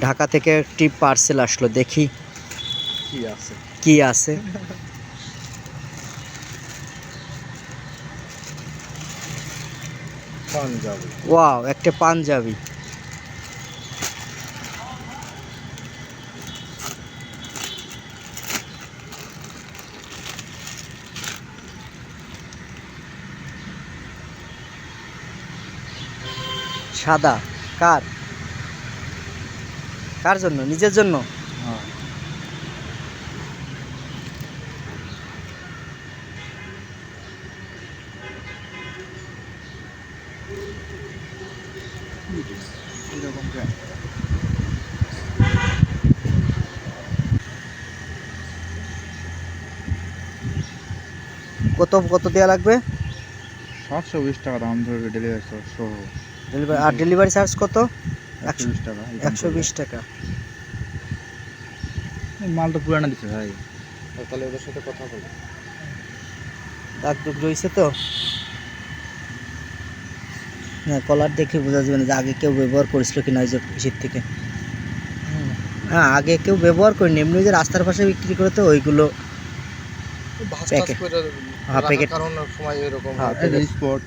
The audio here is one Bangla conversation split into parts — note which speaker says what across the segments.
Speaker 1: ঢাকা থেকে একটি পার্সেল আসলো, দেখি কি আছে।
Speaker 2: পাঞ্জাবি।
Speaker 1: ওয়াও, একটা পাঞ্জাবি। সাদা। কার কার জন্য? নিজের জন্য?
Speaker 2: হ্যাঁ। এরকম প্যান্ট।
Speaker 1: কত দেওয়া লাগবে?
Speaker 2: 720 টাকা দাম ধরবে ডেলিভারি চার্জ সহ।
Speaker 1: আর ডেলিভারি চার্জ কত?
Speaker 2: 120 টাকা।
Speaker 1: 120 টাকা।
Speaker 2: মাল তো পুরানা দিচ্ছে ভাই। তাহলে ওদের সাথে কথা বলো।
Speaker 1: দাগ দুগ রয়েছে তো না, কলার দেখে বোঝা যাবে না যে আগে কেউ ব্যবহার করেছিল কিনা ওই যে ইসের থেকে। হ্যাঁ, আগে কেউ ব্যবহার করেনি, এমনি যে রাস্তার পাশে বিক্রি করে তো ওইগুলো প্যাকেট। হ্যাঁ, প্যাকেট
Speaker 2: কারণের সময় এরকম
Speaker 1: স্পট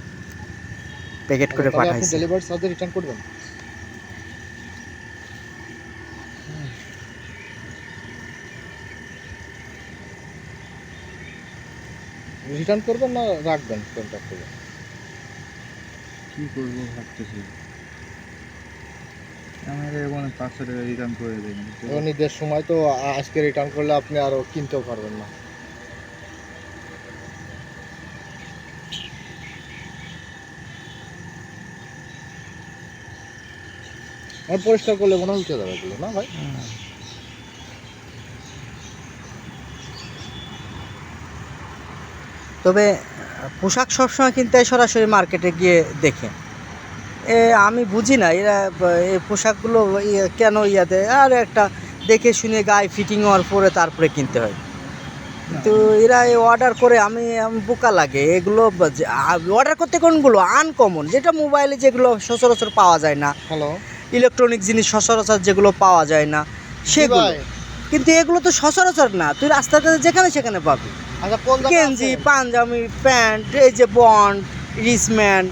Speaker 1: প্যাকেট করে পাঠাইছে।
Speaker 2: ডেলিভারি চার্জে রিটার্ন করবেন? রিটার্ন করবেন না রাখবেন কন্ট্যাক্ট করে? কি করবো ভাবতেছি। আমার এরকম পার্সেল রিটার্ন করে দিন। ঈদের সময় তো আজকে রিটার্ন করলে আপনি আরো কিনতেও পারবেন না। আর পরিষ্কার করলে মনে উঠে যাবে এগুলো, না ভাই?
Speaker 1: তবে পোশাক সবসময় কিনতে হয় সরাসরি মার্কেটে গিয়ে দেখে। আমি বুঝি না এরা এই পোশাকগুলো কেন দেয়, আর একটা দেখে শুনে গায়ে ফিটিং হওয়ার পরে তারপরে কিনতে হয়। কিন্তু এরা অর্ডার করে আমি বোকা লাগে এগুলো। অর্ডার করতে কোনগুলো আনকমন, যেটা মোবাইলে যেগুলো সচরাচর পাওয়া যায় না,
Speaker 2: হ্যালো,
Speaker 1: ইলেকট্রনিক জিনিস সচরাচর যেগুলো পাওয়া যায় না সেগুলো। কিন্তু এগুলো তো সচরাচর না, তুই রাস্তার কাছে যেখানে সেখানে পাবি। গেঞ্জি, পাঞ্জাবি, প্যান্ট, এই যে বন্ড, রিসম্যান,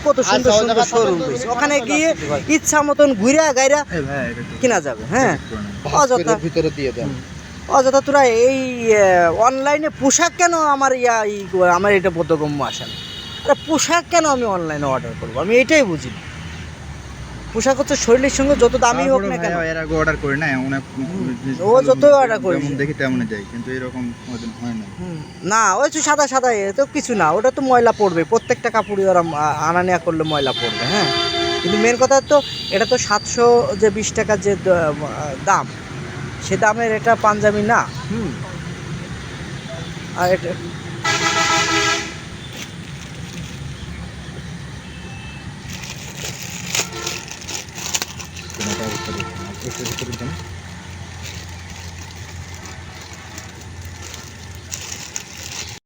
Speaker 1: কত সুন্দর সুন্দর শোরুম রয়েছে, ওখানে গিয়ে ইচ্ছা মতন ঘুরে গাইরা কেনা যাবে। হ্যাঁ, অযথা
Speaker 2: ভিতরে দিয়ে দেন।
Speaker 1: অযথা তোরা এই অনলাইনে পোশাক কেন আমার আমার এটা বোধগম্য আসে না। আরে পোশাক কেন আমি অনলাইনে অর্ডার করবো, আমি এটাই বুঝি না। পোশাক হচ্ছে শরীরের সঙ্গে যত দামি হোক না কেন,
Speaker 2: এর আগে অর্ডার করি না, অনেক
Speaker 1: ও যত অর্ডার করি
Speaker 2: যেমন দেখি তেমনই যাই, কিন্তু এরকম কোনোদিন হয় না।
Speaker 1: না, ওই তো সাদা সাদা তো কিছু না, ওটা তো ময়লা পড়বে, প্রত্যেকটা কাপড়ই ওরা আনা নেওয়া করলে ময়লা পড়বে। হ্যাঁ, কিন্তু মেন কথা তো এটা তো 720 টাকার যে দাম, সে দামের এটা পাঞ্জাবি না। আর এটা
Speaker 2: কোনোটা অবস্থা দেখুন,